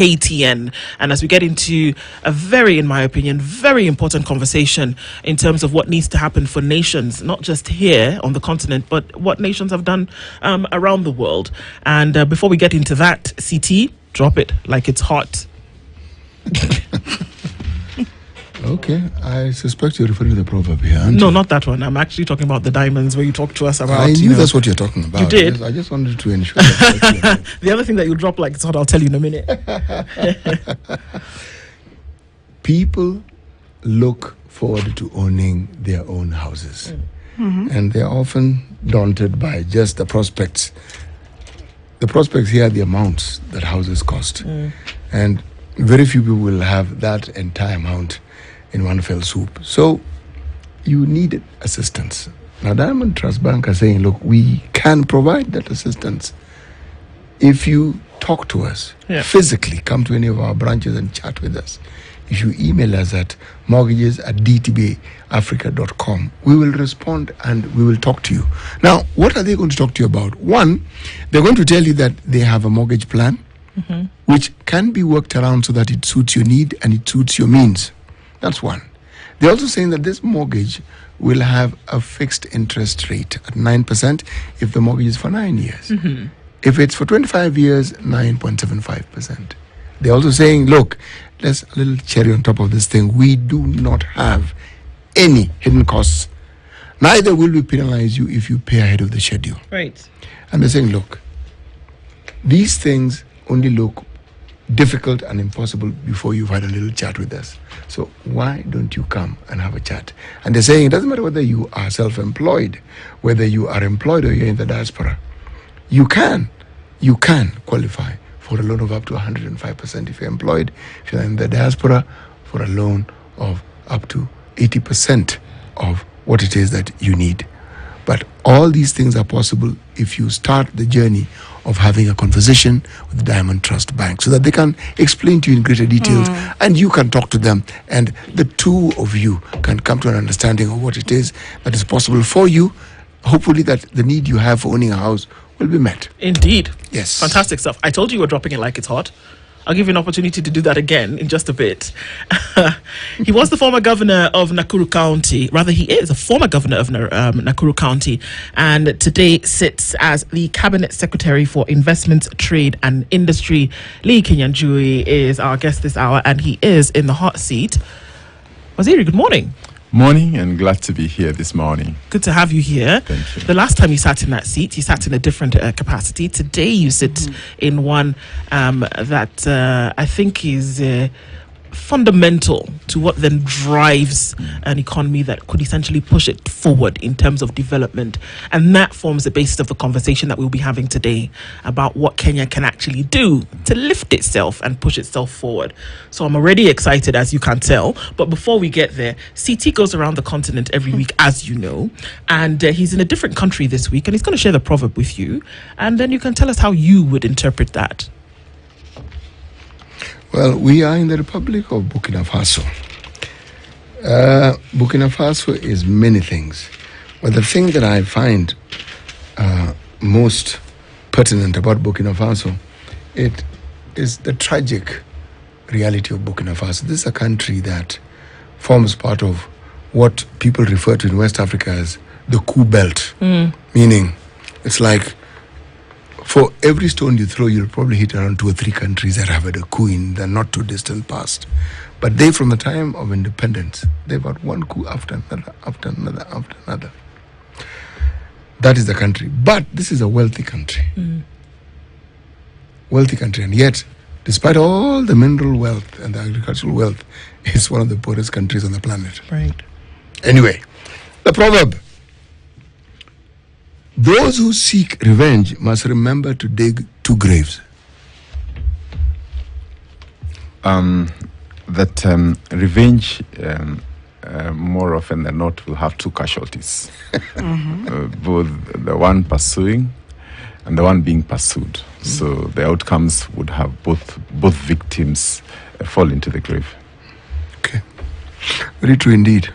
KTN. And as we get into a very, in my opinion, very important conversation in terms of what needs to happen for nations, not just here on the continent, but what nations have done around the world. And before we get into that, CT, drop it like it's hot. Okay, I suspect you're referring to the proverb here. No, not that one. I'm actually talking about the diamonds where you talk to us about. I knew that's what you're talking about. You did. I just wanted to ensure that. The other thing that you drop like it's hot, I'll tell you in a minute. People look forward to owning their own houses, and they're often daunted by just the prospects. The prospects here are the amounts that houses cost, and very few people will have that entire amount in one fell swoop. So you need assistance. Now, Diamond Trust Bank are saying, look, we can provide that assistance if you talk to us physically, come to any of our branches and chat with us. If you email us at mortgages@dtbafrica.com, we will respond and we will talk to you. Now, what are they going to talk to you about? One, they're going to tell you that they have a mortgage plan, which can be worked around so that it suits your need and it suits your means. That's one. They're also saying that this mortgage will have a fixed interest rate at 9% if the mortgage is for 9 years. If it's for 25 years, 9.75%. They're also saying, look, there's a little cherry on top of this thing. We do not have any hidden costs. Neither will we penalize you if you pay ahead of the schedule. Right. And they're saying, look, these things only look difficult and impossible before you've had a little chat with us. So why don't you come and have a chat? And they're saying it doesn't matter whether you are self-employed, whether you are employed or you're in the diaspora. You can qualify for a loan of up to 105% if you're employed. If you're in the diaspora, for a loan of up to 80% of what it is that you need. But all these things are possible if you start the journey of having a conversation with the Diamond Trust Bank so that they can explain to you in greater details and you can talk to them and the two of you can come to an understanding of what it is that is possible for you. Hopefully that the need you have for owning a house will be met. Indeed. Yes. Fantastic stuff. I told you we're dropping it like it's hot. I'll give you an opportunity to do that again in just a bit. He was the former governor of Nakuru County. Rather, he is a former governor of Nakuru County, and today sits as the Cabinet Secretary for Investment, Trade and Industry. Lee Kinyanjui is our guest this hour, and he is in the hot seat. Waziri, good morning. Morning, and glad to be here this morning. Good to have you here. Thank you. The last time you sat in that seat, you sat in a different capacity. Today you sit in one that I think is fundamental to what then drives an economy that could essentially push it forward in terms of development. And that forms the basis of the conversation that we'll be having today about what Kenya can actually do to lift itself and push itself forward. So I'm already excited, as you can tell. But before we get there, CT goes around the continent every week, as you know. And he's in a different country this week, and he's going to share the proverb with you. And then you can tell us how you would interpret that. Well, we are in the Republic of Burkina Faso. Burkina Faso is many things. But the thing that I find most pertinent about Burkina Faso, it is the tragic reality of Burkina Faso. This is a country that forms part of what people refer to in West Africa as the coup belt. Meaning, it's like for every stone you throw, you'll probably hit around 2 or 3 countries that have had a coup in the not too distant past. But they, from the time of independence, they've had one coup after another, after another, after another. That is the country. But this is a wealthy country. Wealthy country. And yet, despite all the mineral wealth and the agricultural wealth, it's one of the poorest countries on the planet. Right. Anyway, the proverb. Those who seek revenge must remember to dig 2 graves. Revenge, more often than not, will have 2 casualties. Both the one pursuing and the one being pursued. So the outcomes would have both victims fall into the grave. Okay. Very true indeed.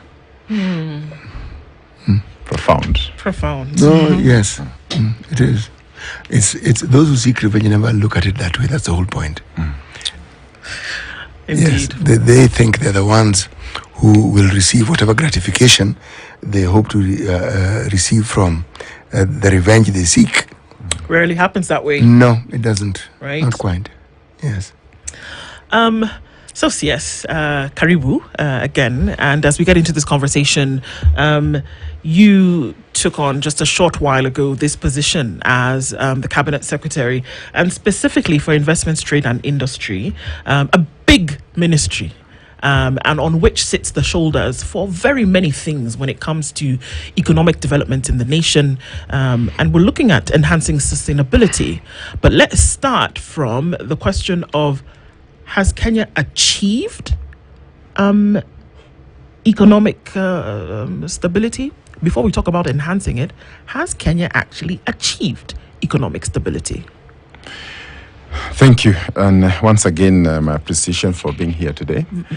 Profound. No, yes, it is. It's those who seek revenge never look at it that way. That's the whole point. Indeed. They think they're the ones who will receive whatever gratification they hope to receive from the revenge they seek. Rarely happens that way. No, it doesn't. Right. Not quite. Yes. So yes, Karibu again. And as we get into this conversation, you took on just a short while ago this position as the Cabinet Secretary, and specifically for Investments, Trade and Industry, a big ministry. And on which sits the shoulders for very many things when it comes to economic development in the nation. And we're looking at enhancing sustainability. But let's start from the question of, has Kenya achieved economic stability? Before we talk about enhancing it, has Kenya actually achieved economic stability? Thank you. And once again, my appreciation for being here today. Mm-hmm.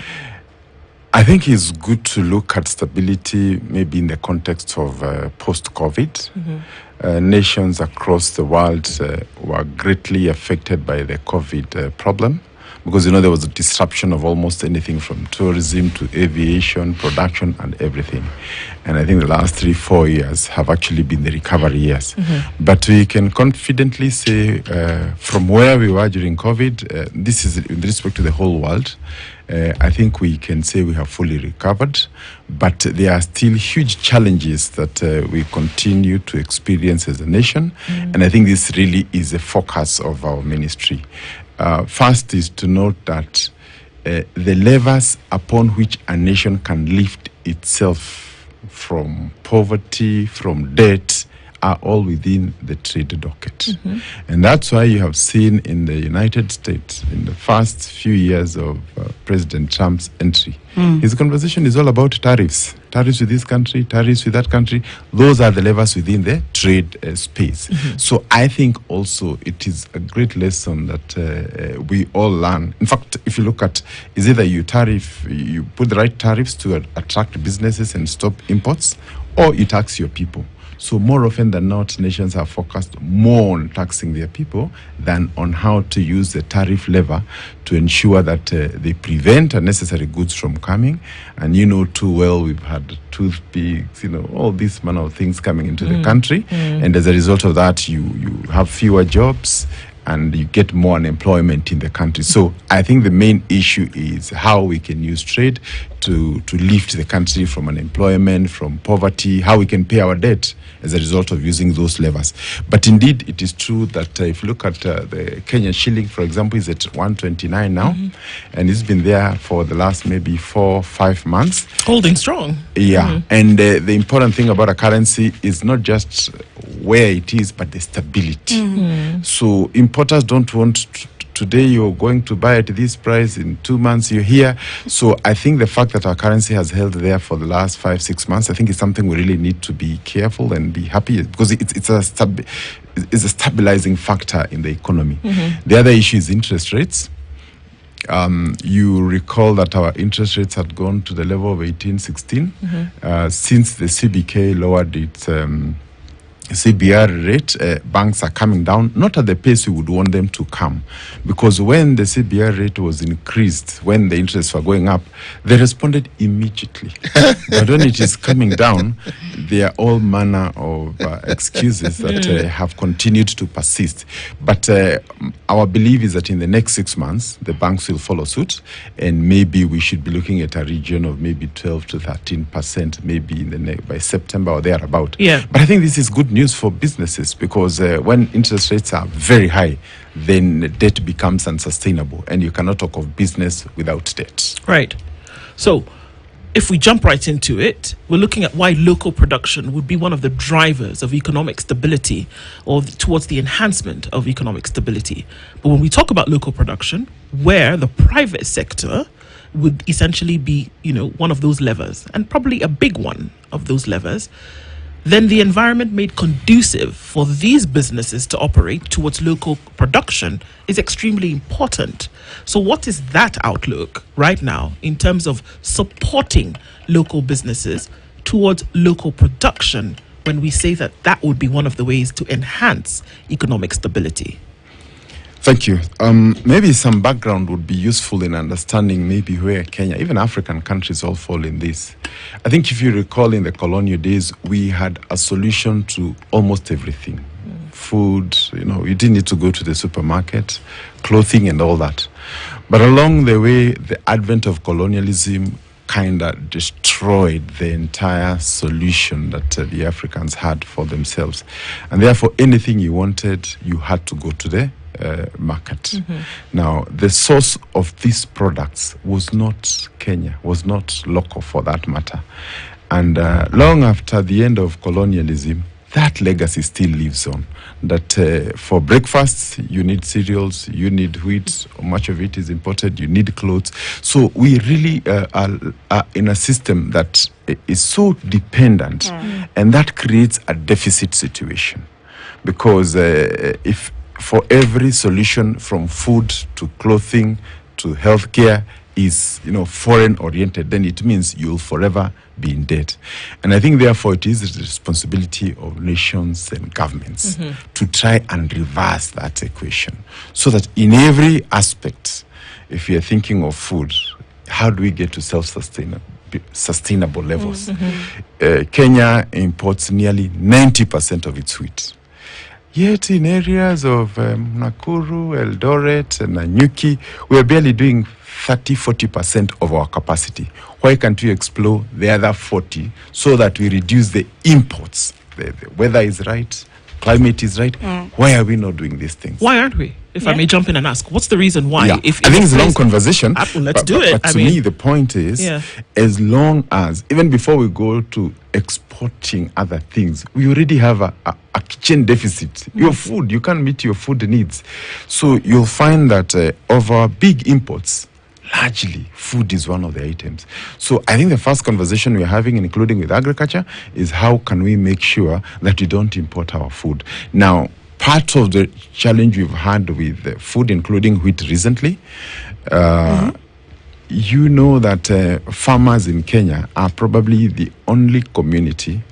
I think it's good to look at stability maybe in the context of post-COVID. Mm-hmm. Nations across the world were greatly affected by the COVID problem. Because, there was a disruption of almost anything from tourism to aviation, production, and everything. And I think the last 3-4 years have actually been the recovery years. Mm-hmm. But we can confidently say from where we were during COVID, this is with respect to the whole world, I think we can say we have fully recovered, but there are still huge challenges that we continue to experience as a nation. Mm-hmm. And I think this really is the focus of our ministry. First is to note that the levers upon which a nation can lift itself from poverty, from debt, are all within the trade docket. Mm-hmm. And that's why you have seen in the United States, in the first few years of President Trump's entry, his conversation is all about tariffs. Tariffs with this country, tariffs with that country. Those are the levers within the trade space. Mm-hmm. So I think also it is a great lesson that we all learn. In fact, if you look at, is either you put the right tariffs to attract businesses and stop imports, or you tax your people. So more often than not, nations are focused more on taxing their people than on how to use the tariff lever to ensure that they prevent unnecessary goods from coming. And too well, we've had toothpicks, all these manner of things coming into the country. And as a result of that, you have fewer jobs and you get more unemployment in the country. So I think the main issue is how we can use trade to lift the country from unemployment, from poverty, how we can pay our debt as a result of using those levers. But indeed, it is true that if you look at the Kenyan shilling, for example, is at 129 now, and it's been there for the last maybe 4-5 months. Holding strong. Yeah, and the important thing about a currency is not just where it is, but the stability. So importers don't want today you're going to buy at this price, in 2 months you're here. So I think the fact that our currency has held there for the last 5-6 months, I think it's something we really need to be careful and be happy, because it's a stabilizing factor in the economy. The other issue is interest rates. You recall that our interest rates had gone to the level of 18-16 since the CBK lowered its CBR rate. Banks are coming down, not at the pace we would want them to come, because when the CBR rate was increased, when the interests were going up, they responded immediately. But when it is coming down, there are all manner of excuses that have continued to persist. But our belief is that in the next 6 months, the banks will follow suit, and maybe we should be looking at a region of maybe 12 to 13%, maybe by September or thereabout. Yeah. But I think this is good news for businesses, because when interest rates are very high, then debt becomes unsustainable, and you cannot talk of business without debt. Right. So if we jump right into it, we're looking at why local production would be one of the drivers of economic stability, or towards the enhancement of economic stability. But when we talk about local production, where the private sector would essentially be, one of those levers, and probably a big one of those levers, then the environment made conducive for these businesses to operate towards local production is extremely important. So what is that outlook right now in terms of supporting local businesses towards local production, when we say that would be one of the ways to enhance economic stability? Thank you. Maybe some background would be useful in understanding maybe where Kenya, even African countries, all fall in this. I think if you recall, in the colonial days, we had a solution to almost everything. Food, you didn't need to go to the supermarket, clothing and all that. But along the way, the advent of colonialism kind of destroyed the entire solution that the Africans had for themselves. And therefore, anything you wanted, you had to go to the market. Now, the source of these products was not Kenya, was not local for that matter. And long after the end of colonialism, that legacy still lives on. That for breakfast, you need cereals, you need wheat, much of it is imported, you need clothes. So we really are in a system that is so dependent, and that creates a deficit situation. Because if for every solution from food to clothing to healthcare is foreign oriented, then it means you'll forever be in debt. And I think therefore it is the responsibility of nations and governments to try and reverse that equation, so that in every aspect, if you're thinking of food, how do we get to sustainable levels? Kenya imports nearly 90% of its wheat. Yet in areas of Nakuru, Eldoret, and Nanyuki, we are barely doing 30-40% of our capacity. Why can't we explore the other 40 so that we reduce the imports? The weather is right, climate is right. Why are we not doing these things? Why aren't we? If I may jump in and ask, what's the reason why? Yeah. I think it's a long conversation. Let's do it. But to me, the point is, as long as, even before we go to exporting other things, we already have a kitchen deficit. Your food, you can't meet your food needs. So you'll find that of our big imports, largely food is one of the items. So I think the first conversation we're having, including with agriculture, is how can we make sure that we don't import our food. Now, part of the challenge we've had with food, including wheat recently, you know that farmers in Kenya are probably the only community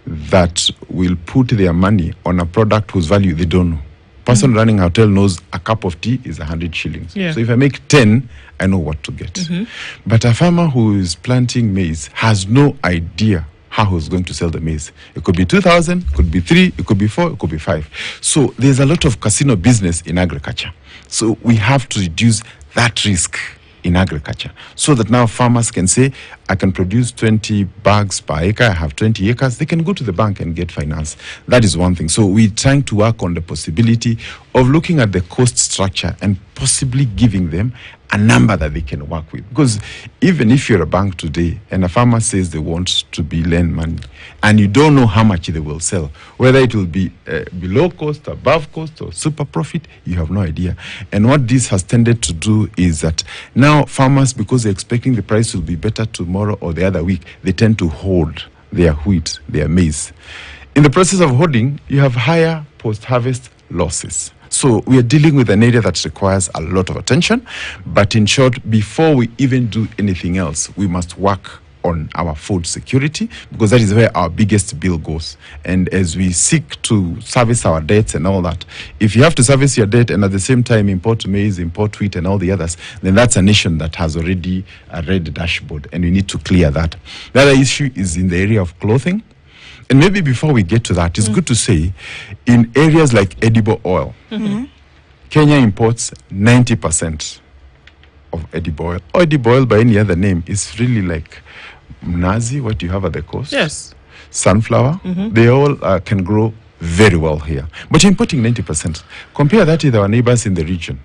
that will put their money on a product whose value they don't know. Person running a hotel knows a cup of tea is 100 shillings. So if I make 10, I know what to get. But a farmer who is planting maize has no idea how he's going to sell the maize. It could be 2,000, it could be 3, it could be 4, it could be 5. So there's a lot of casino business in agriculture. So we have to reduce that risk in agriculture, so that now farmers can say, I can produce 20 bags per acre, I have 20 acres, they can go to the bank and get finance. That is one thing. So we're trying to work on the possibility of looking at the cost structure and possibly giving them a number that they can work with. Because even if you're a bank today and a farmer says they want to be lend money and you don't know how much they will sell, whether it will be below cost, above cost, or super profit, you have no idea. And what this has tended to do is that now farmers, because they're expecting the price will be better tomorrow or the other week, they tend to hold their wheat, their maize. In the process of holding, you have higher post-harvest losses. So we are dealing with an area that requires a lot of attention. But in short, before we even do anything else, we must work on our food security, because that is where our biggest bill goes. And as we seek to service our debts and all that, if you have to service your debt and at the same time import maize, import wheat and all the others, then that's a nation that has already a red dashboard, and we need to clear that. The other issue is in the area of clothing. And maybe before we get to that, it's good to say, in areas like edible oil, Kenya imports 90% of edible oil. Edible oil, by any other name, is really like mnazi, what you have at the coast. Yes. Sunflower. They all can grow very well here. But you're importing 90%. Compare that with our neighbors in the region.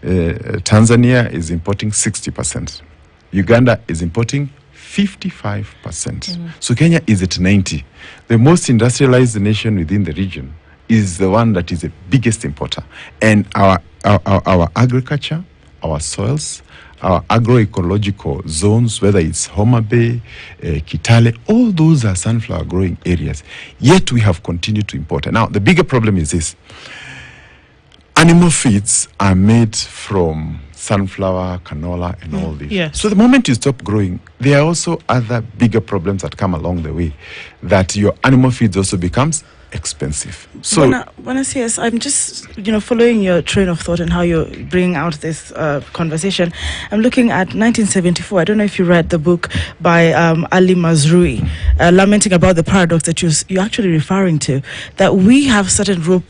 Tanzania is importing 60%. Uganda is importing 55%. So Kenya is at 90. The most industrialized nation within the region is the one that is the biggest importer. And our agriculture, our soils, our agroecological zones, whether it's Homa Bay, Kitale, all those are sunflower growing areas. Yet we have continued to import. And now the bigger problem is this. Animal feeds are made from sunflower, canola, and all this. Yes. So the moment you stop growing, there are also other bigger problems that come along the way, that your animal feeds also becomes expensive. So Yes, I'm just following your train of thought and how you're bringing out this conversation. I'm looking at 1974. I don't know if you read the book by Ali Mazrui, lamenting about the paradox that you're actually referring to, that we have certain raw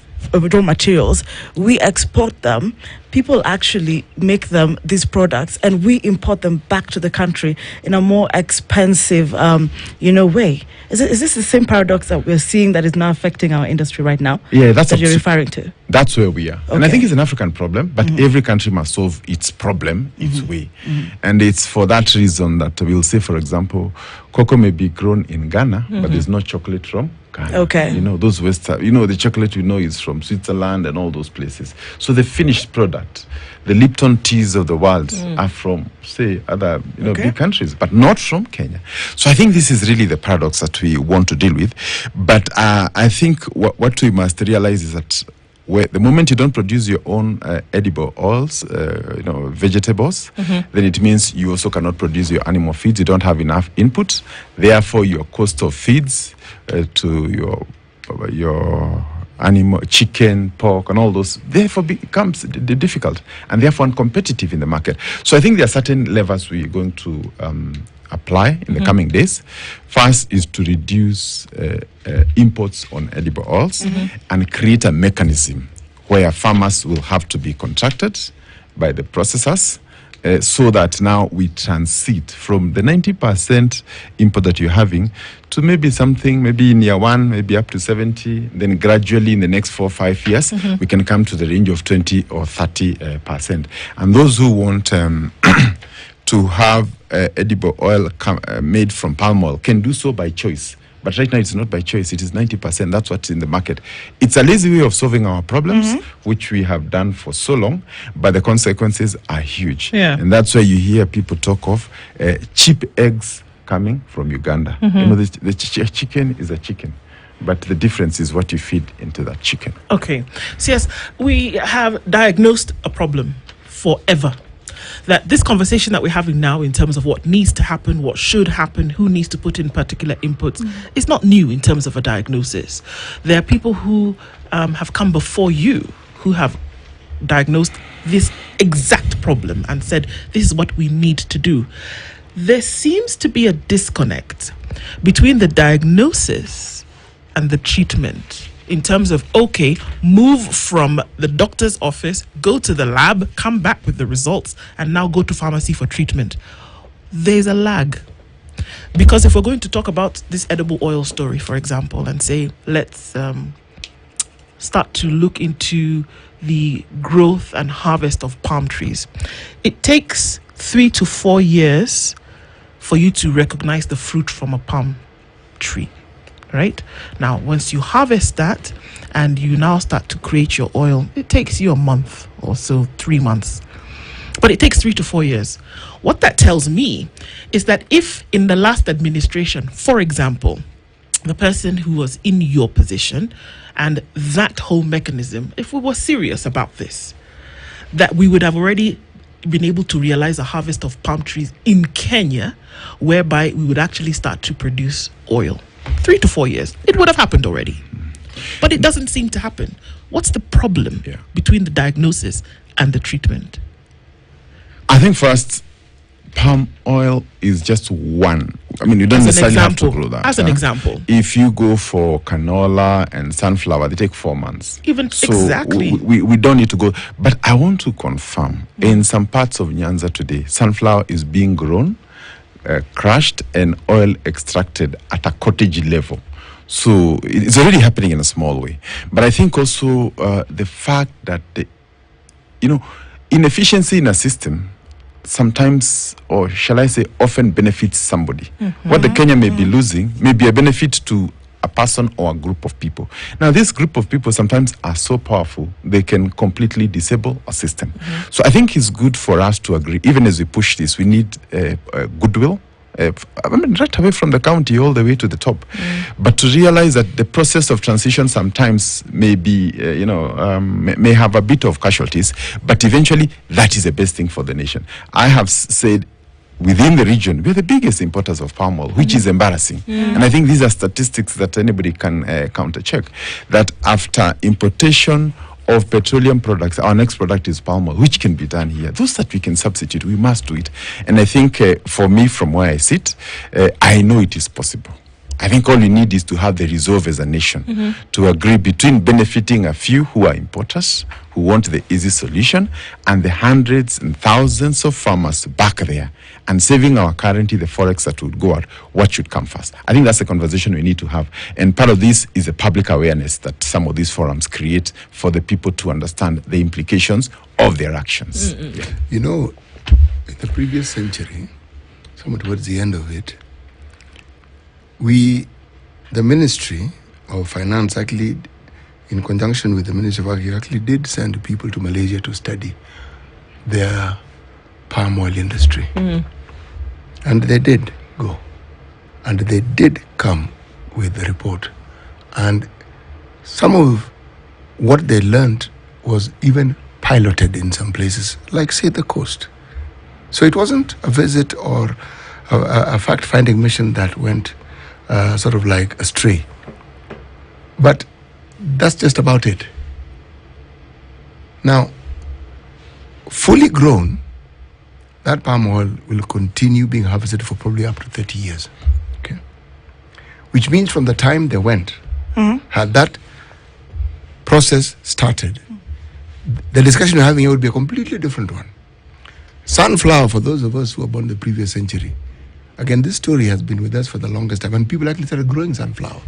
materials, we export them, people actually make these products, and we import them back to the country in a more expensive way. Is this the same paradox that we're seeing that is now affecting our industry right now? Yeah, that's that you're referring to. That's where we are. Okay. And I think it's an African problem, but every country must solve its problem its way. And it's for that reason that we'll say, for example, cocoa may be grown in Ghana, but there's no chocolate from Ghana. Okay. Those the chocolate we know is from Switzerland and all those places. So the finished product, the Lipton teas of the world are from, say, other big countries, but not from Kenya. So I think this is really the paradox that we want to deal with. But I think what we must realize is that the moment you don't produce your own edible oils, vegetables, then it means you also cannot produce your animal feeds. You don't have enough inputs. Therefore, your cost of feeds to your animal, chicken, pork, and all those, therefore becomes difficult and therefore uncompetitive in the market. So I think there are certain levers we're going to apply in the coming days. First is to reduce imports on edible oils and create a mechanism where farmers will have to be contracted by the processors so that now we transit from the 90% import that you're having to maybe something, maybe in year one, maybe up to 70, then gradually in the next 4 or 5 years, we can come to the range of 20 or 30%. And those who want to have edible oil made from palm oil can do so by choice. But right now it's not by choice, it is 90%. That's what's in the market. It's a lazy way of solving our problems, which we have done for so long, but the consequences are huge. Yeah. And that's why you hear people talk of cheap eggs coming from Uganda. The chicken is a chicken, but the difference is what you feed into that chicken. Okay. So yes, we have diagnosed a problem forever. That this conversation that we're having now in terms of what needs to happen, what should happen, who needs to put in particular inputs, is not new in terms of a diagnosis. There are people who have come before you who have diagnosed this exact problem and said, this is what we need to do. There seems to be a disconnect between the diagnosis and the treatment. In terms of, move from the doctor's office, go to the lab, come back with the results, and now go to pharmacy for treatment. There's a lag. Because if we're going to talk about this edible oil story, for example, and say, let's start to look into the growth and harvest of palm trees, it takes 3 to 4 years for you to recognize the fruit from a palm tree. Right? Now, once you harvest that and you now start to create your oil, it takes you a month or so, 3 months. But it takes 3 to 4 years. What that tells me is that if in the last administration, for example, the person who was in your position and that whole mechanism, if we were serious about this, that we would have already been able to realize a harvest of palm trees in Kenya, whereby we would actually start to produce oil. 3 to 4 years. It would have happened already. But it doesn't seem to happen. What's the problem between the diagnosis and the treatment? I think first, palm oil is just one. I mean, you don't necessarily have to grow that. As an example. If you go for canola and sunflower, they take 4 months. Exactly. We don't need to go. But I want to confirm, in some parts of Nyanza today, sunflower is being grown, crushed and oil extracted at a cottage level. So it's already happening in a small way. But I think also the fact that, inefficiency in a system sometimes, or shall I say, often benefits somebody. What the Kenya may be losing may be a benefit to a person or a group of people. Now, this group of people sometimes are so powerful, they can completely disable a system. So I think it's good for us to agree, even as we push this, we need goodwill. Right away from the county all the way to the top. But to realize that the process of transition sometimes may be, may have a bit of casualties, but eventually that is the best thing for the nation. I have said within the region, we're the biggest importers of palm oil, which is embarrassing. And I think these are statistics that anybody can counter-check, that after importation of petroleum products, our next product is palm oil, which can be done here. Those that we can substitute, we must do it. And I think for me, from where I sit, I know it is possible. I think all you need is to have the resolve as a nation to agree between benefiting a few who are importers, who want the easy solution, and the hundreds and thousands of farmers back there, and saving our currency, the forex that would go out. What should come first? I think that's the conversation we need to have. And part of this is the public awareness that some of these forums create for the people to understand the implications of their actions. Yeah. You know, in the previous century, somewhat towards the end of it, the Ministry of Finance actually, in conjunction with the Ministry of Agriculture, actually did send people to Malaysia to study their palm oil industry. And they did go. And they did come with the report. And some of what they learned was even piloted in some places, like, say, the coast. So it wasn't a visit or a fact-finding mission that went sort of like astray. But that's just about it. Now, fully grown, that palm oil will continue being harvested for probably up to 30 years. Okay? Which means from the time they went, had that process started, the discussion we're having here would be a completely different one. Sunflower, for those of us who were born in the previous century, again, this story has been with us for the longest time, and people actually started growing sunflower.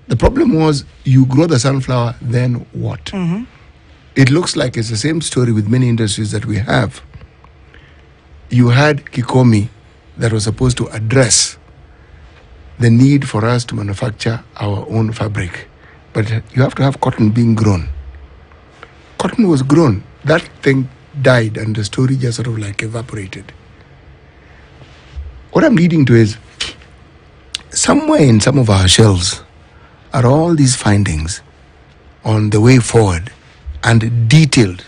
The problem was, you grow the sunflower, then what? It looks like it's the same story with many industries that we have. You had Kikomi that was supposed to address the need for us to manufacture our own fabric. But you have to have cotton being grown. Cotton was grown. That thing died, and the story just sort of like evaporated. What I'm leading to is, somewhere in some of our shelves are all these findings on the way forward and detailed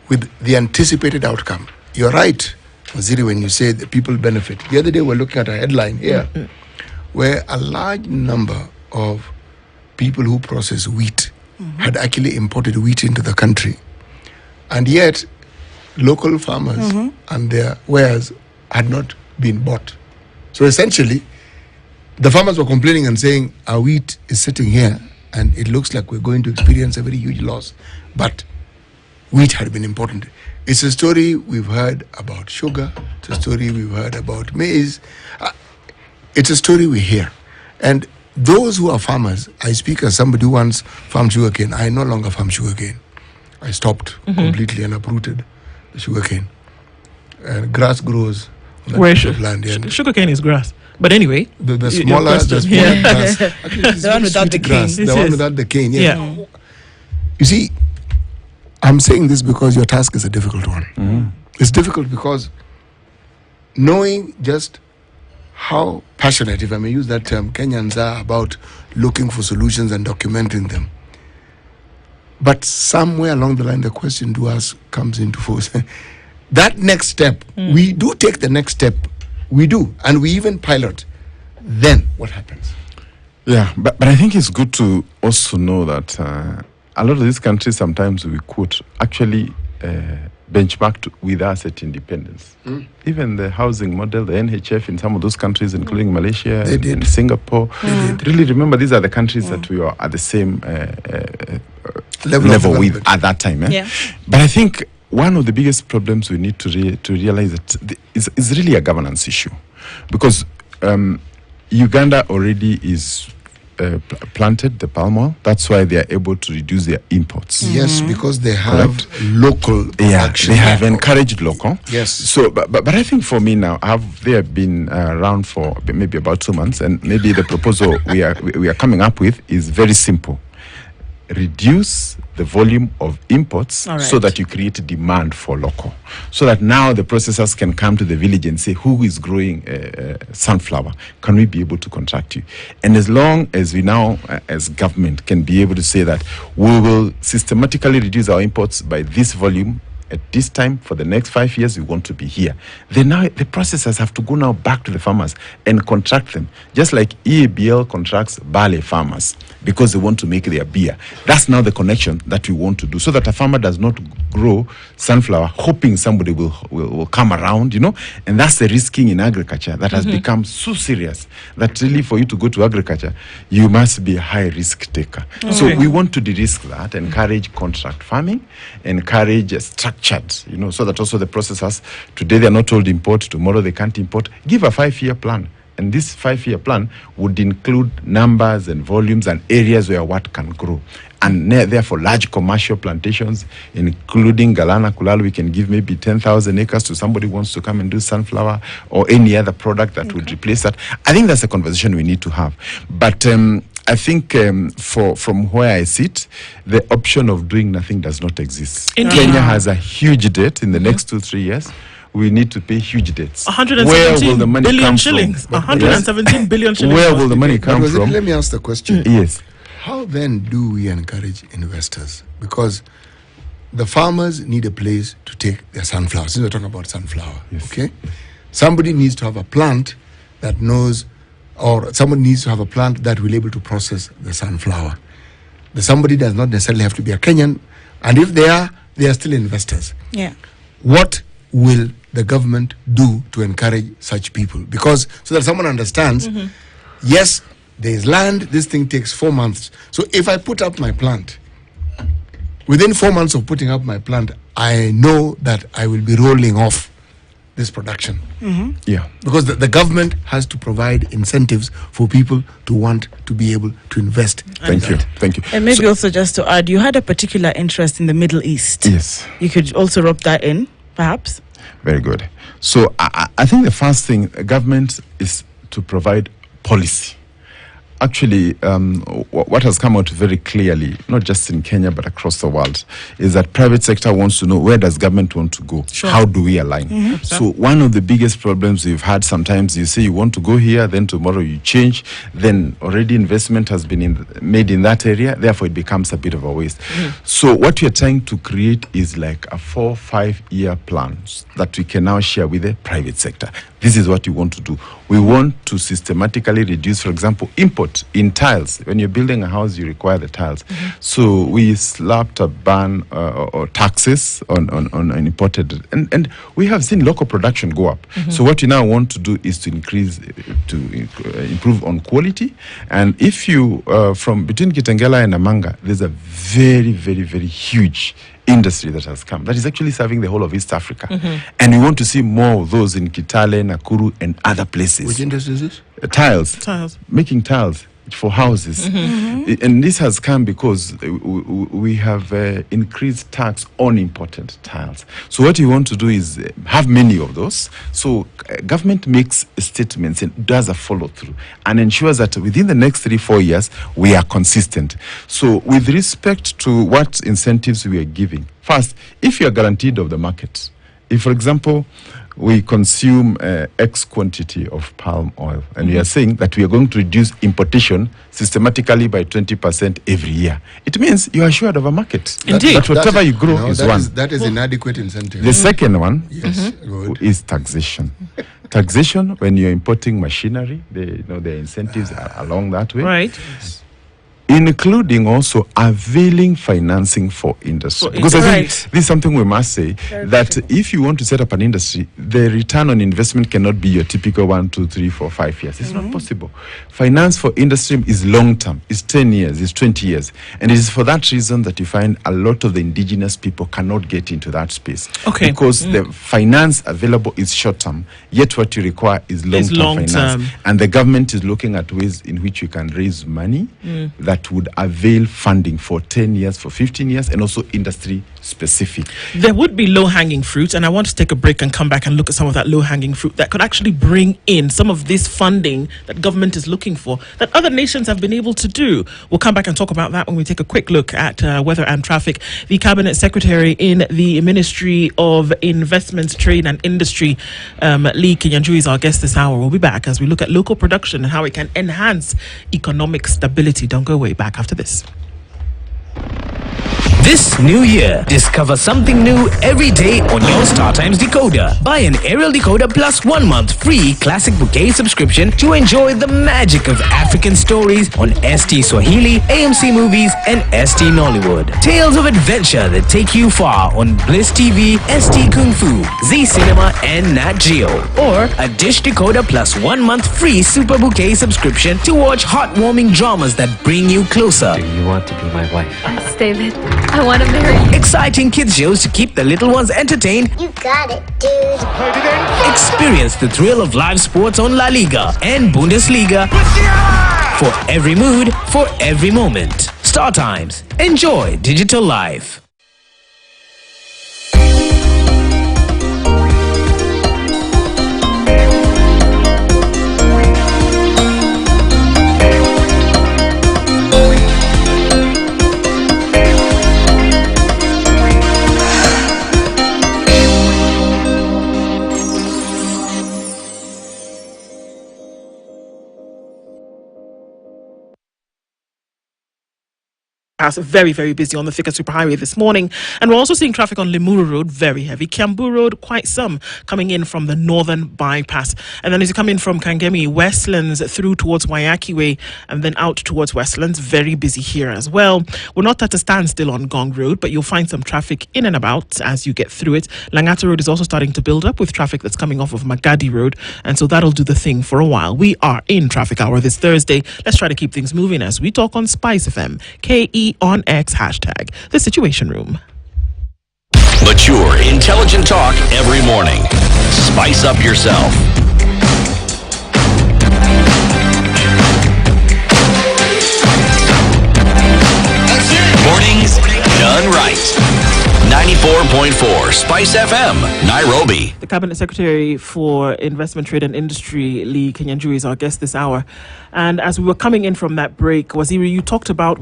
with the anticipated outcome. You're right, Waziri, when you say that people benefit. The other day we're looking at a headline here where a large number of people who process wheat had actually imported wheat into the country. And yet, local farmers and their wares had not been bought. So essentially, the farmers were complaining and saying, our wheat is sitting here and it looks like we're going to experience a very huge loss. But wheat had been imported. It's a story we've heard about sugar. It's a story we've heard about maize. It's a story we hear. And those who are farmers, I speak as somebody who once farmed sugarcane. I no longer farm sugarcane. I stopped completely and uprooted the sugarcane. And grass grows on that piece of land. Yeah. Sugarcane is grass. But anyway, the smaller grass. Actually, the one without the grass. cane. The one without the cane. Yeah. Yeah. You see, I'm saying this because your task is a difficult one. It's difficult because knowing just how passionate, if I may use that term, Kenyans are about looking for solutions and documenting them. But somewhere along the line, the question to us comes into force. That next step, we do take the next step. We do. And we even pilot. Then what happens? Yeah, but I think it's good to also know that a lot of these countries, sometimes we quote, actually benchmarked with us at independence. Even the housing model, the NHF in some of those countries, including Malaysia and Singapore. Really remember, these are the countries that we are at the same level with at that time. Yeah. But I think one of the biggest problems we need to realize that is really a governance issue. Because Uganda already is planted the palm oil. That's why they are able to reduce their imports. Yes, because they have local production. They have encouraged local. Yes. So, but I think for me now, they have been around for maybe about 2 months, and maybe the proposal we are coming up with is very simple. Reduce the volume of imports so that you create a demand for local. So that now the processors can come to the village and say, who is growing sunflower? Can we be able to contract you? And as long as we now, as government, can be able to say that we will systematically reduce our imports by this volume, at this time for the next 5 years, we want to be here. Then now the processors have to go now back to the farmers and contract them, just like EABL contracts barley farmers because they want to make their beer. That's now the connection that we want to do, so that a farmer does not grow sunflower hoping somebody will come around, and that's the risking in agriculture that has become so serious that really for you to go to agriculture, you must be a high risk taker. So we want to de-risk that, encourage contract farming, encourage structured, so that also the processors, today they are not told import, tomorrow they can't import. Give a 5-year plan. And this 5-year plan would include numbers and volumes and areas where what can grow. And therefore, large commercial plantations, including Galana Kulalu, we can give maybe 10,000 acres to somebody who wants to come and do sunflower or any other product that would replace that. I think that's a conversation we need to have. But I think from where I sit, the option of doing nothing does not exist. Kenya has a huge debt in the next 2-3 years. We need to pay huge debts. 117 billion shillings. 117 billion shillings. Where will the money come from? Let me ask the question. Yes. How then do we encourage investors? Because the farmers need a place to take their sunflower. Since we're talking about sunflower, okay? Somebody needs to have a plant that knows, or someone needs to have a plant that will be able to process the sunflower. The somebody does not necessarily have to be a Kenyan, and if they are still investors. Yeah. What will the government do to encourage such people? Because so that someone understands, yes, there is land, this thing takes 4 months. So if I put up my plant, within 4 months of putting up my plant, I know that I will be rolling off this production. Yeah. Because the government has to provide incentives for people to want to be able to invest. Thank you. And maybe also just to add, you had a particular interest in the Middle East. Yes. You could also rub that in, perhaps. Very good. So I think the first thing, government is to provide policy. Actually, what has come out very clearly, not just in Kenya but across the world, is that private sector wants to know, where does government want to go? Sure. How do we align? So one of the biggest problems we've had, sometimes you say you want to go here, then tomorrow you change, then already investment has been made in that area, therefore it becomes a bit of a waste. So what we are trying to create is like a 4-5 year plan that we can now share with the private sector. This is what we want to do. We want to systematically reduce, for example, import in tiles. When you're building a house, you require the tiles. So we slapped a ban or taxes on imported, and we have seen local production go up. So what we now want to do is to improve on quality. And if you from between Kitengela and Namanga, there's a very, very, very huge industry that has come that is actually serving the whole of East Africa, and we want to see more of those in Kitale, Nakuru, and other places. Which industry is this? Tiles, making tiles for houses. And this has come because we have increased tax on imported tiles. So what we want to do is have many of those. So government makes statements and does a follow through and ensures that within the next 3-4 years we are consistent. So with respect to what incentives we are giving, first, if you are guaranteed of the market, if for example we consume X quantity of palm oil, and we are saying that we are going to reduce importation systematically by 20% every year, it means you are assured of a market. Indeed. But whatever you grow is one. That is inadequate incentive. The second one Good. is taxation. Taxation, when you're importing machinery, the incentives are along that way. Right. Including also availing financing for industry. Because I think this is something we must say, that if you want to set up an industry, the return on investment cannot be your typical 1, 2, 3, 4, 5 years. It's not possible. Finance for industry is long term, it's 10 years, it's 20 years. And it is for that reason that you find a lot of the indigenous people cannot get into that space. Okay. Because the finance available is short term, yet what you require is long term finance. And the government is looking at ways in which you can raise money that would avail funding for 10 years, for 15 years, and also industry specific. There would be low-hanging fruit, and I want to take a break and come back and look at some of that low-hanging fruit that could actually bring in some of this funding that government is looking for, that other nations have been able to do. We'll come back and talk about that when we take a quick look at weather and traffic. The Cabinet Secretary in the Ministry of Investment, Trade and Industry, Lee Kinyanjui, is our guest this hour. We'll be back as we look at local production and how it can enhance economic stability. Don't go way back after this. This new year, discover something new every day on your StarTimes decoder. Buy an aerial decoder plus 1 month free classic bouquet subscription to enjoy the magic of African stories on ST Swahili, AMC Movies, and ST Nollywood. Tales of adventure that take you far on Bliss TV, ST Kung Fu, Z Cinema, and Nat Geo. Or a dish decoder plus 1 month free super bouquet subscription to watch heartwarming dramas that bring you closer. Do you want to be my wife? Yes, David. I want to marry you. Exciting kids shows to keep the little ones entertained. You got it, dude. Experience the thrill of live sports on La Liga and Bundesliga. For every mood, for every moment. StarTimes. Enjoy digital life. Very, very busy on the Thika Superhighway this morning. And we're also seeing traffic on Limuru Road, very heavy. Kiambu Road, quite some coming in from the northern bypass. And then as you come in from Kangemi, Westlands through towards Wayaki Way and then out towards Westlands, very busy here as well. We're not at a standstill on Gong Road, but you'll find some traffic in and about as you get through it. Langata Road is also starting to build up with traffic that's coming off of Magadi Road. And so that'll do the thing for a while. We are in traffic hour this Thursday. Let's try to keep things moving as we talk on Spice FM. KE on X hashtag the Situation Room. Mature, intelligent talk every morning. Spice up yourself. Mornings done right. 94.4 Spice FM, Nairobi. The Cabinet Secretary for Investment, Trade and Industry, Lee Kinyanjui, is our guest this hour. And as we were coming in from that break, Waziri, you talked about,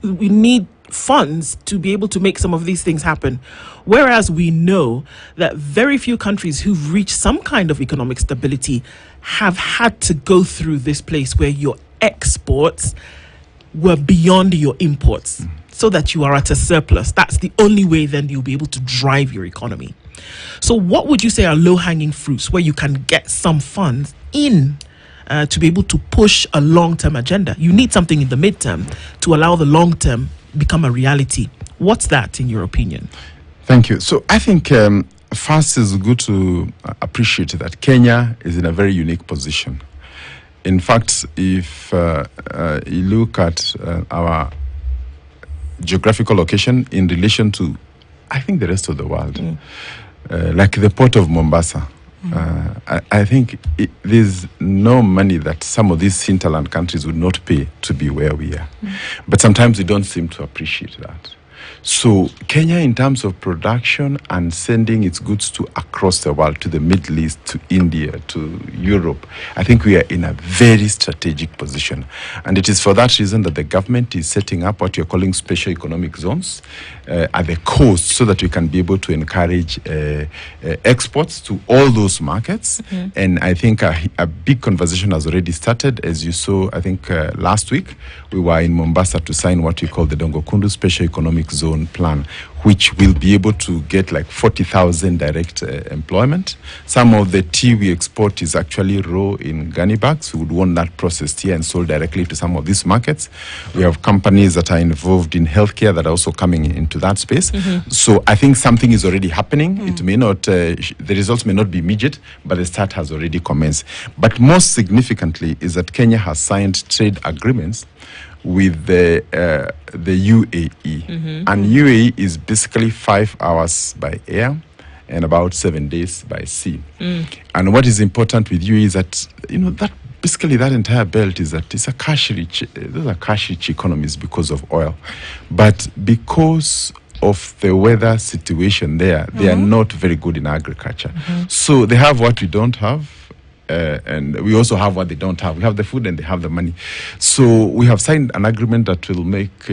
we need funds to be able to make some of these things happen. Whereas we know that very few countries who've reached some kind of economic stability have had to go through this place where your exports were beyond your imports, so that you are at a surplus. That's the only way then you'll be able to drive your economy. So what would you say are low-hanging fruits where you can get some funds in to be able to push a long-term agenda? You need something in the midterm to allow the long-term become a reality. What's that, in your opinion? Thank you. So I think first is good to appreciate that Kenya is in a very unique position. In fact, if you look at our geographical location in relation to, I think, the rest of the world, like the port of Mombasa, I think there's no money that some of these hinterland countries would not pay to be where we are. But sometimes we don't seem to appreciate that. So Kenya, in terms of production and sending its goods to across the world, to the Middle East, to India, to Europe, I think we are in a very strategic position. And it is for that reason that the government is setting up what you're calling special economic zones at the coast, so that we can be able to encourage exports to all those markets. And I think a big conversation has already started. As you saw, I think last week, we were in Mombasa to sign what we call the Dongokundu Special Economic Zone Plan, which will be able to get like 40,000 direct employment. Some of the tea we export is actually raw in gunny bags. We would want that processed here and sold directly to some of these markets. We have companies that are involved in healthcare that are also coming into that space. So I think something is already happening. It may not, the results may not be immediate, but the start has already commenced. But most significantly is that Kenya has signed trade agreements with the UAE. And UAE is basically 5 hours by air and about 7 days by sea. And what is important with UAE is that, that basically that entire belt is that it's a cash-rich, those are cash-rich economies because of oil. But because of the weather situation there, they are not very good in agriculture. So they have what we don't have. and we also have what they don't have. We have the food and they have the money. So we have signed an agreement that will make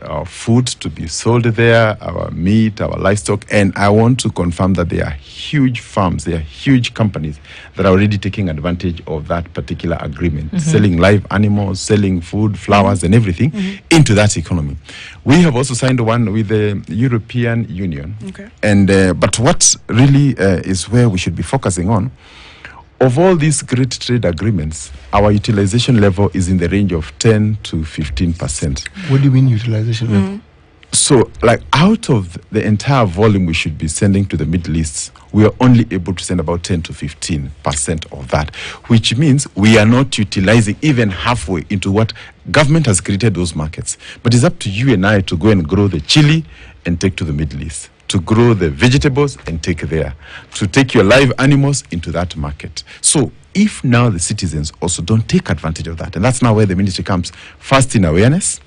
our food to be sold there, our meat, our livestock, and I want to confirm that there are huge farms, there are huge companies that are already taking advantage of that particular agreement, selling live animals, selling food, flowers, and everything into that economy. We have also signed one with the European Union. Okay. And but what really is where we should be focusing on, of all these great trade agreements, our utilization level is in the range of 10 to 15%. What do you mean utilization level? So, like, out of the entire volume we should be sending to the Middle East, we are only able to send about 10 to 15% of that, which means we are not utilizing even halfway into what government has created those markets. But it's up to you and I to go and grow the chili and take to the Middle East, to grow the vegetables and take there, to take your live animals into that market. So if now the citizens also don't take advantage of that, and that's now where the ministry comes, first in awareness,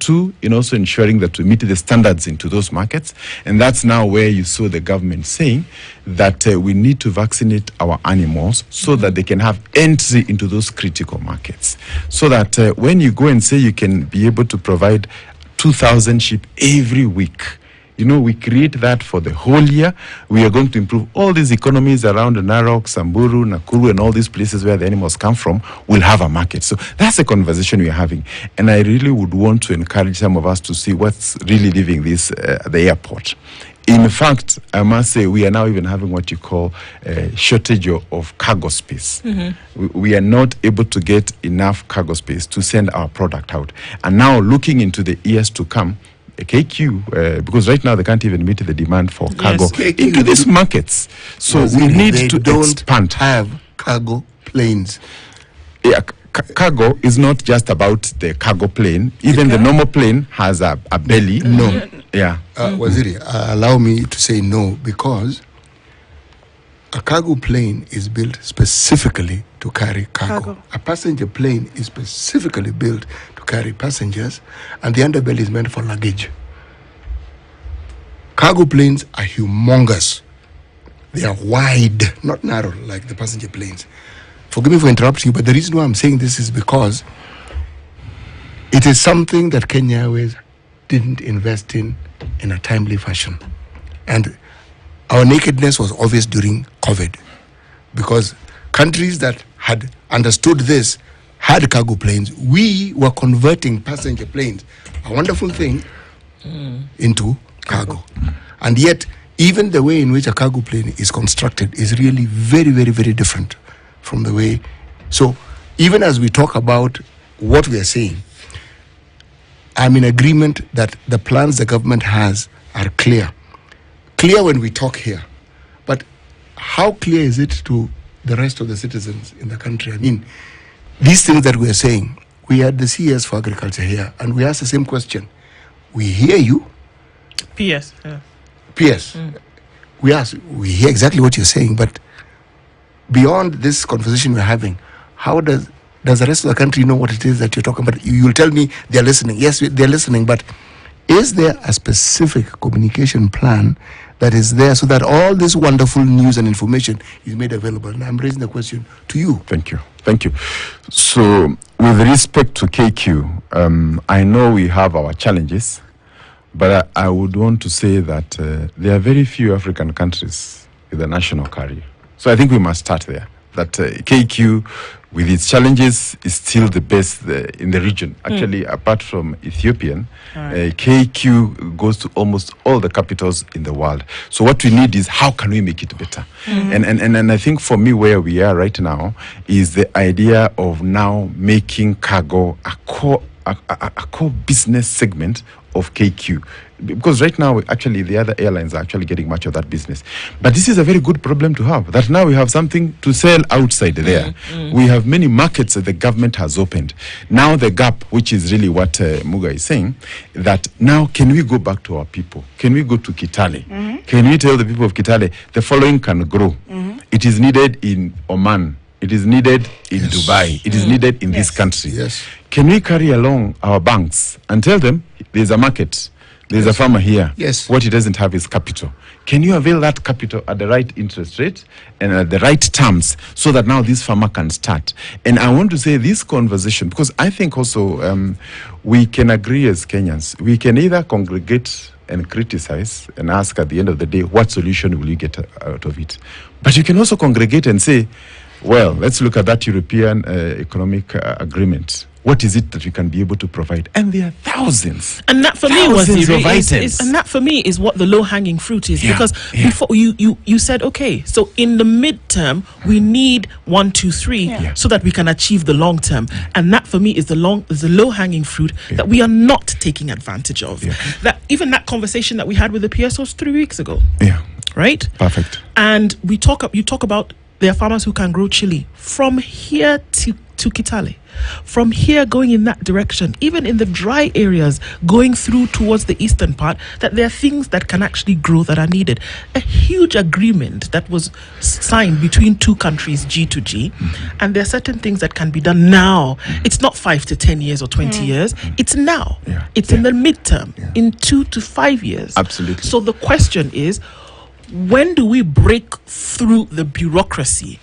two, in also ensuring that we meet the standards into those markets, and that's now where you saw the government saying that we need to vaccinate our animals so that they can have entry into those critical markets, so that when you go and say you can be able to provide 2,000 sheep every week, you know, we create that for the whole year. We are going to improve all these economies around Narok, Samburu, Nakuru, and all these places where the animals come from. We'll have a market. So that's a conversation we are having. And I really would want to encourage some of us to see what's really leaving this the airport. In fact, I must say we are now even having what you call a shortage of cargo space. We are not able to get enough cargo space to send our product out. And now looking into the years to come, KQ, because right now they can't even meet the demand for cargo into these markets. So we need to expand. Have cargo planes. Yeah, cargo is not just about the cargo plane. Even the normal plane has a belly. No. Yeah. Waziri, allow me to say no, because a cargo plane is built specifically to carry cargo. A passenger plane is specifically built to carry passengers, and the underbelly is meant for luggage. Cargo planes are humongous. They are wide, not narrow like the passenger planes. Forgive me for interrupting you, but the reason why I'm saying this is because it is something that Kenya Airways didn't invest in a timely fashion. And our nakedness was obvious during COVID, because countries that had understood this had cargo planes. We were converting passenger planes, a wonderful thing, into cargo. And yet, even the way in which a cargo plane is constructed is really very, very, very different from the way. So, even as we talk about what we are saying, I'm in agreement that the plans the government has are clear. Clear when we talk here, but how clear is it to the rest of the citizens in the country? I mean, these things that we are saying, we had the CS for agriculture here, and we asked the same question. We hear you. PS. Yeah. PS. We hear exactly what you're saying, but beyond this conversation we're having, how does the rest of the country know what it is that you're talking about? You'll tell me they're listening. Yes, they're listening, but is there a specific communication plan that is there so that all this wonderful news and information is made available? And I'm raising the question to you. Thank you. So, with respect to KQ, I know we have our challenges, but I would want to say that there are very few African countries with a national carrier. So I think we must start there. That KQ, with its challenges, is still the best in the region. Actually, apart from Ethiopian, KQ goes to almost all the capitals in the world. So what we need is, how can we make it better? And I think for me, where we are right now is the idea of now making cargo a core business segment of KQ. Because right now, actually, the other airlines are actually getting much of that business. But this is a very good problem to have, that now we have something to sell outside there. We have many markets that the government has opened. Now the gap, which is really what Muga is saying, that now can we go back to our people? Can we go to Kitale? Can we tell the people of Kitale, the following can grow? It is needed in Oman. It is needed in Dubai. It is needed in this country. Yes. Can we carry along our banks and tell them there's a market? There's a farmer here. Yes. What he doesn't have is capital. Can you avail that capital at the right interest rate and at the right terms so that now this farmer can start? And I want to say this conversation, because I think also we can agree as Kenyans. We can either congregate and criticize and ask at the end of the day, what solution will you get out of it? But you can also congregate and say, well, let's look at that European Economic Agreement. What is it that we can be able to provide? And there are thousands. And that for me was Thousands of items. and that for me is what the low hanging fruit is. Yeah, Because yeah. before you said, okay, so in the midterm we need 1, 2, 3 Yeah. so that we can achieve the long term. And that for me is the low hanging fruit that we are not taking advantage of. Yeah. That even that conversation that we had with the PSOs 3 weeks ago, Yeah, right? perfect. And you talk about there are farmers who can grow chili from here to Kitale, from here going in that direction, even in the dry areas going through towards the eastern part, that there are things that can actually grow that are needed. A huge agreement that was signed between two countries, G to G, and there are certain things that can be done now. It's not 5 to 10 years or 20 years, it's now. Yeah. It's in the midterm, in 2 to 5 years. Absolutely. So the question is, when do we break through the bureaucracy,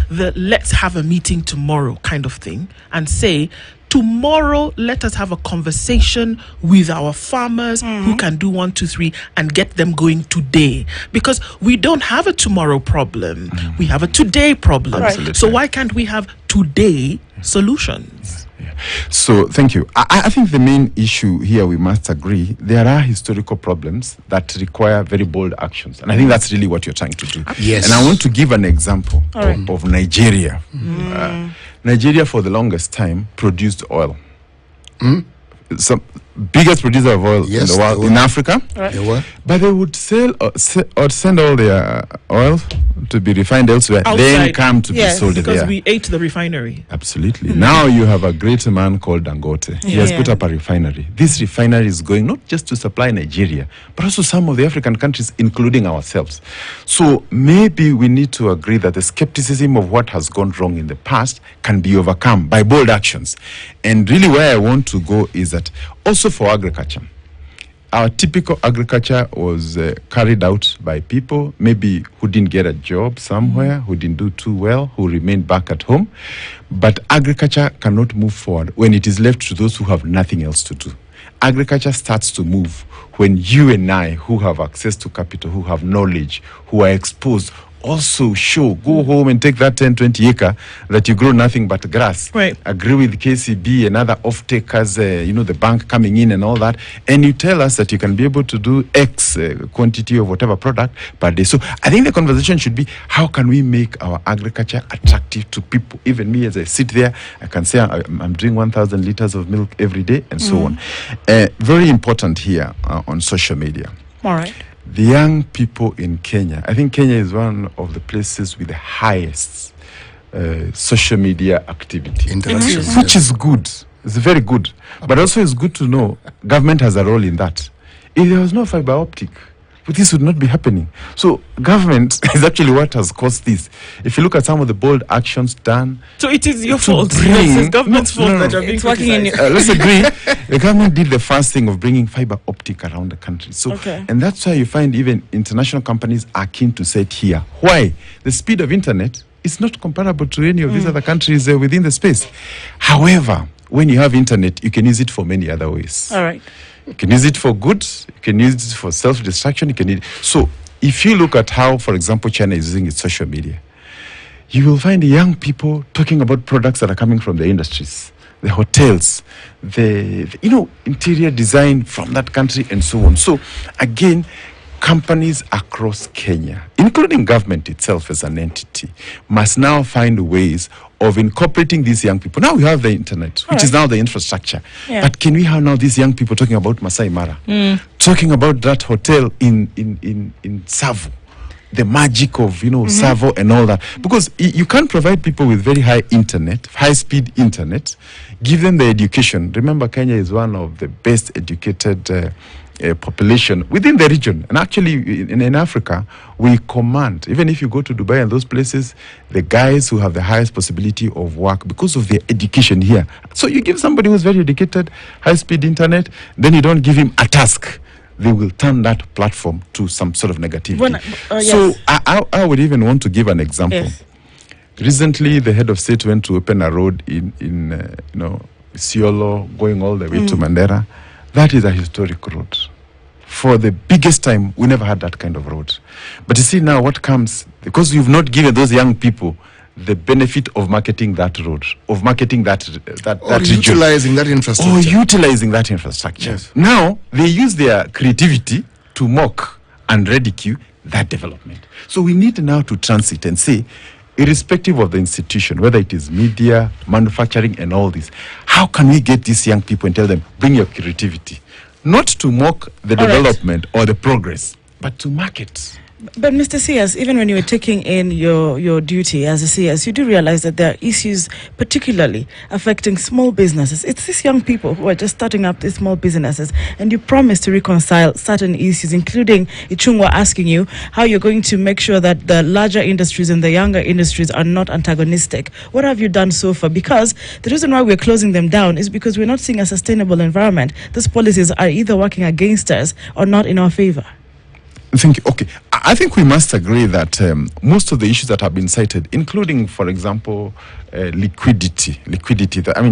the let's have a meeting tomorrow kind of thing, and say, tomorrow let us have a conversation with our farmers who can do 1, 2, 3 and get them going today? Because we don't have a tomorrow problem, we have a today problem. Absolutely. So why can't we have today solutions? Yeah. So, thank you. I think the main issue here, we must agree, there are historical problems that require very bold actions. And I think that's really what you're trying to do. Yes. And I want to give an example of Nigeria. Nigeria, for the longest time, produced oil. Some biggest producer of oil Yes, in the world, they were. in Africa. They were. But they would sell or send all their oil to be refined elsewhere, then Outside. come to Yes, be sold Because there. we ate the refinery. Absolutely. Now you have a great man called Dangote. He has Yeah. put up a refinery. This refinery is going not just to supply Nigeria, but also some of the African countries, including ourselves. So maybe we need to agree that the skepticism of what has gone wrong in the past can be overcome by bold actions. And really where I want to go is that also for agriculture. Our typical agriculture was carried out by people maybe who didn't get a job somewhere, who didn't do too well, who remained back at home. But agriculture cannot move forward when it is left to those who have nothing else to do. Agriculture starts to move when you and I, who have access to capital, who have knowledge, who are exposed, also go home and take that 10, 20 acre that you grow nothing but grass. Right. Agree with KCB and other off-takers, the bank coming in and all that, and you tell us that you can be able to do X quantity of whatever product per day. So I think the conversation should be, how can we make our agriculture attractive to people? Even me, as I sit there, I can say I'm doing 1,000 liters of milk every day and so on. Very important here on social media. All right. The young people in Kenya, I think Kenya is one of the places with the highest social media activity. Interaction. Which is good. It's very good. But also it's good to know government has a role in that. If there was no fiber optic, this would not be happening. So government is actually what has caused this. If you look at some of the bold actions done, So it is your To fault. bring- It's government's No, fault no, that no. you're being It's working in criticized. let's agree, the government did the first thing of bringing fiber optic around the country. So, Okay. and that's why you find even international companies are keen to set here. Why? The speed of internet is not comparable to any of these other countries within the space. However, when you have internet, you can use it for many other ways. All right. You can use it for good, you can use it for self-destruction, you can use it. So if you look at how, for example, China is using its social media, you will find young people talking about products that are coming from the industries, the hotels, the interior design from that country and so on. So again, companies across Kenya, including government itself as an entity, must now find ways of incorporating these young people. Now we have the internet, which is now the infrastructure. Yeah. But can we have now these young people talking about Masai Mara, talking about that hotel in Savo, the magic of Savo and all that? Because you can't provide people with very high internet, high-speed internet, give them the education. Remember, Kenya is one of the best educated population within the region, and actually in Africa we command, even if you go to Dubai and those places, the guys who have the highest possibility of work because of their education here. So you give somebody who's very educated high-speed internet, then you don't give him a task they will turn that platform to some sort of negativity. Yes. So I would even want to give an example. Yes. Recently, the head of state went to open a road in Isiolo, going all the way to Mandera. That is a historic road. For the biggest time, we never had that kind of road. But you see now what comes, because you've not given those young people the benefit of marketing that road, of marketing that region. Utilizing that infrastructure. Or utilizing that infrastructure. Yes. Now, they use their creativity to mock and ridicule that development. So we need now to transit and say, irrespective of the institution, whether it is media, manufacturing, and all this, how can we get these young people and tell them, bring your creativity? Not to mock the development or the progress, but to market. But Mr. CS, even when you were taking in your duty as a CS, you do realize that there are issues particularly affecting small businesses. It's these young people who are just starting up these small businesses, and you promise to reconcile certain issues, including Ichungwa asking you how you're going to make sure that the larger industries and the younger industries are not antagonistic. What have you done so far? Because the reason why we're closing them down is because we're not seeing a sustainable environment. These policies are either working against us or not in our favor. Thank you. Okay. I think we must agree that most of the issues that have been cited, including, for example, liquidity,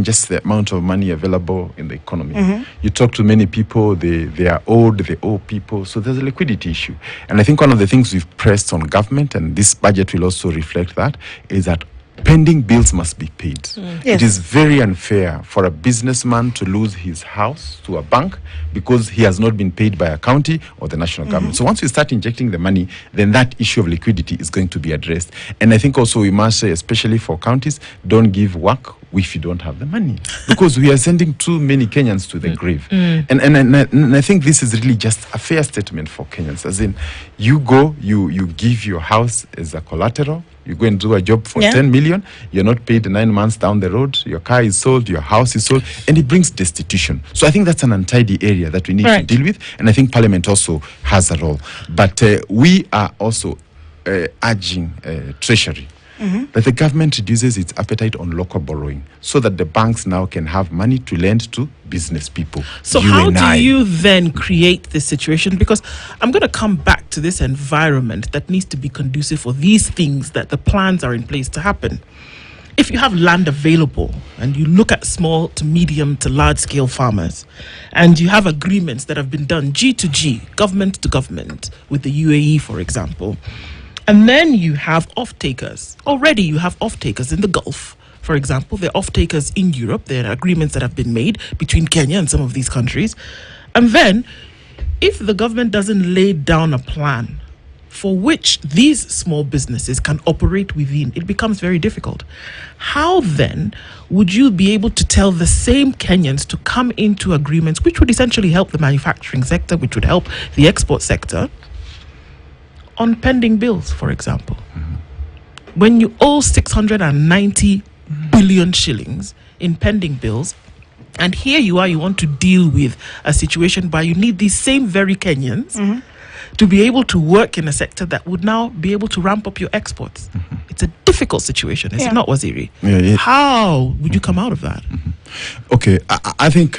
just the amount of money available in the economy. You talk to many people, they are old, they owe people, so there's a liquidity issue. And I think one of the things we've pressed on government, and this budget will also reflect that, is that pending bills must be paid. Yes. It is very unfair for a businessman to lose his house to a bank because he has not been paid by a county or the national government. So once we start injecting the money, then that issue of liquidity is going to be addressed. And I think also we must say, especially for counties, don't give work if you don't have the money, because we are sending too many Kenyans to the grave. And I think this is really just a fair statement for Kenyans, as in you go, you give your house as a collateral, you go and do a job for 10 million, you're not paid 9 months down the road, your car is sold, your house is sold, and it brings destitution. So I think that's an untidy area that we need to deal with, and I think Parliament also has a role. But we are also urging Treasury that the government reduces its appetite on local borrowing so that the banks now can have money to lend to business people. So how do you then create this situation? Because I'm going to come back to this environment that needs to be conducive for these things that the plans are in place to happen. If you have land available and you look at small to medium to large scale farmers, and you have agreements that have been done G to G, government to government, with the UAE, for example, and then you have off-takers. Already you have off-takers in the Gulf, for example. There are off-takers in Europe. There are agreements that have been made between Kenya and some of these countries. And then, if the government doesn't lay down a plan for which these small businesses can operate within, it becomes very difficult. How then would you be able to tell the same Kenyans to come into agreements which would essentially help the manufacturing sector, which would help the export sector, on pending bills, for example? When you owe 690 billion shillings in pending bills, and here you are, you want to deal with a situation where you need these same very Kenyans to be able to work in a sector that would now be able to ramp up your exports. It's a difficult situation, is it not, Waziri? How would you come out of that? Okay, I think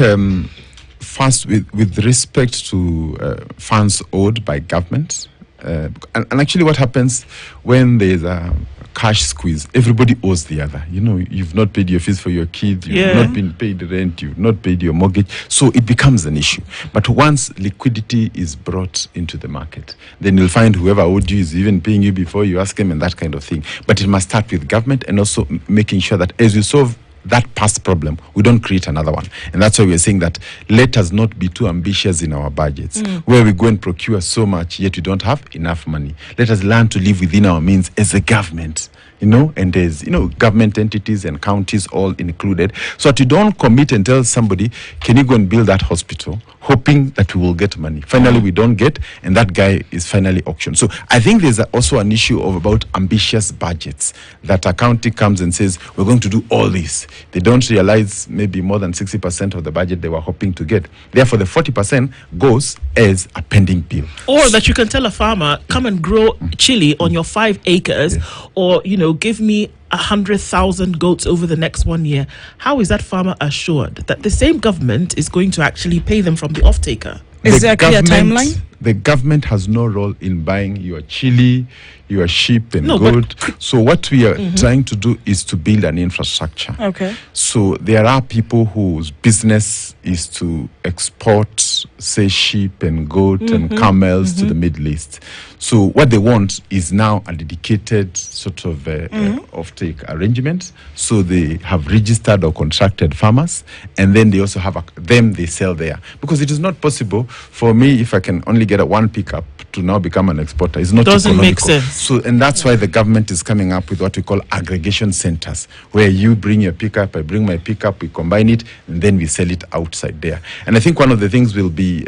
first, with respect to funds owed by government, and actually what happens when there's a cash squeeze, everybody owes the other. You know, you've not paid your fees for your kids, you've not been paid rent, you've not paid your mortgage, so it becomes an issue. But once liquidity is brought into the market, then you'll find whoever owed you is even paying you before you ask him and that kind of thing. But it must start with government, and also making sure that as you solve that past problem, we don't create another one. And that's why we're saying that let us not be too ambitious in our budgets, where we go and procure so much, yet we don't have enough money. Let us learn to live within our means as a government, and there's, government entities and counties all included, so that you don't commit and tell somebody, can you go and build that hospital, hoping that we will get money. Finally, we don't get, and that guy is finally auctioned. So I think there's also an issue about ambitious budgets, that a county comes and says, we're going to do all this. They don't realize maybe more than 60% of the budget they were hoping to get. Therefore, the 40% goes as a pending bill. Or that you can tell a farmer, come and grow chili on your 5 acres, or, give me 100,000 goats over the next 1 year. How is that farmer assured that the same government is going to actually pay them from the off-taker? Is there a clear timeline? The government has no role in buying your chili, your sheep and goat. So what we are trying to do is to build an infrastructure. Okay. So there are people whose business is to export, say, sheep and goat and camels to the Middle East. So what they want is now a dedicated sort of offtake arrangement. So they have registered or contracted farmers, and then they also have them they sell there. Because it is not possible for me, if I can only get a one pickup, to now become an exporter. It's not Doesn't economical. make sense. So, and that's why the government is coming up with what we call aggregation centers, where you bring your pickup, I bring my pickup, we combine it, and then we sell it outside there. And I think one of the things we'll be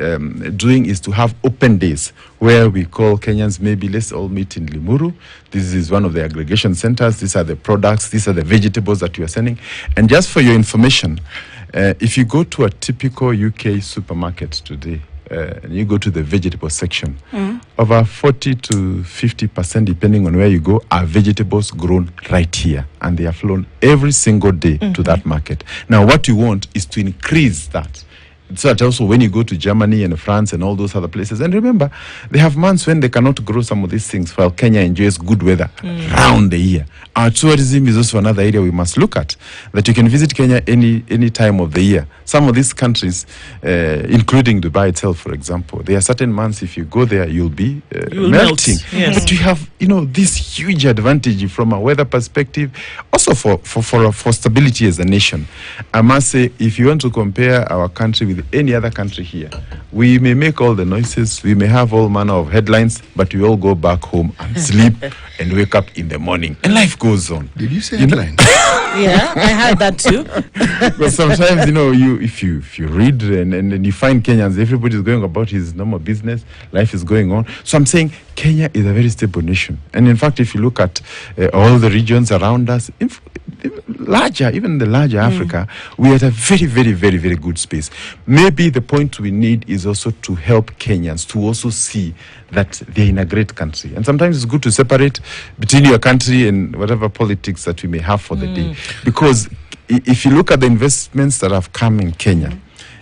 doing is to have open days where we call Kenyans, maybe let's all meet in Limuru. This is one of the aggregation centers. These are the products, these are the vegetables that you are sending. And just for your information, if you go to a typical UK supermarket today, and you go to the vegetable section, over 40 to 50%, depending on where you go, are vegetables grown right here. And they are flown every single day to that market. Now, what you want is to increase that. So that also when you go to Germany and France and all those other places, and remember, they have months when they cannot grow some of these things while Kenya enjoys good weather round the year. Our tourism is also another area we must look at, that you can visit Kenya any time of the year. Some of these countries, including Dubai itself, for example, there are certain months if you go there, you'll be melting. Yes. But you have, this huge advantage from a weather perspective, also for stability as a nation. I must say, if you want to compare our country with any other country here, we may make all the noises, we may have all manner of headlines, but we all go back home and sleep and wake up in the morning, and life goes on. Did you say headlines? Yeah, I had that too. But sometimes, if you read and you find Kenyans, everybody's going about his normal business, life is going on. So I'm saying Kenya is a very stable nation. And in fact, if you look at all the regions around us, even the larger Africa, we are at a very, very, very, very good space. Maybe the point we need is also to help Kenyans to also see that they're in a great country. And sometimes it's good to separate between your country and whatever politics that we may have for the day. Because if you look at the investments that have come in Kenya,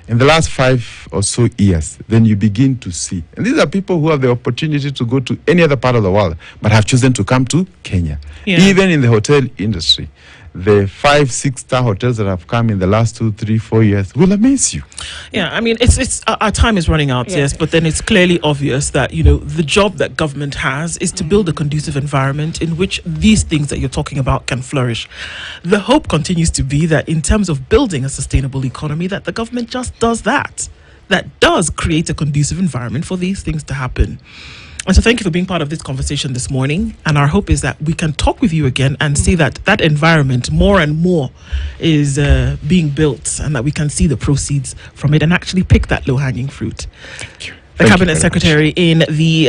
in the last 5 or so years, then you begin to see. And these are people who have the opportunity to go to any other part of the world, but have chosen to come to Kenya. Yeah. Even in the hotel industry, the 5-6-star hotels that have come in the last 2, 3, 4 years will amaze you. Yeah, I mean, it's our time is running out, yes, but then it's clearly obvious that, the job that government has is to build a conducive environment in which these things that you're talking about can flourish. The hope continues to be that in terms of building a sustainable economy, that the government just does that does create a conducive environment for these things to happen. And so thank you for being part of this conversation this morning. And our hope is that we can talk with you again and see that environment more and more is being built, and that we can see the proceeds from it and actually pick that low-hanging fruit. Thank you. The Cabinet Secretary in the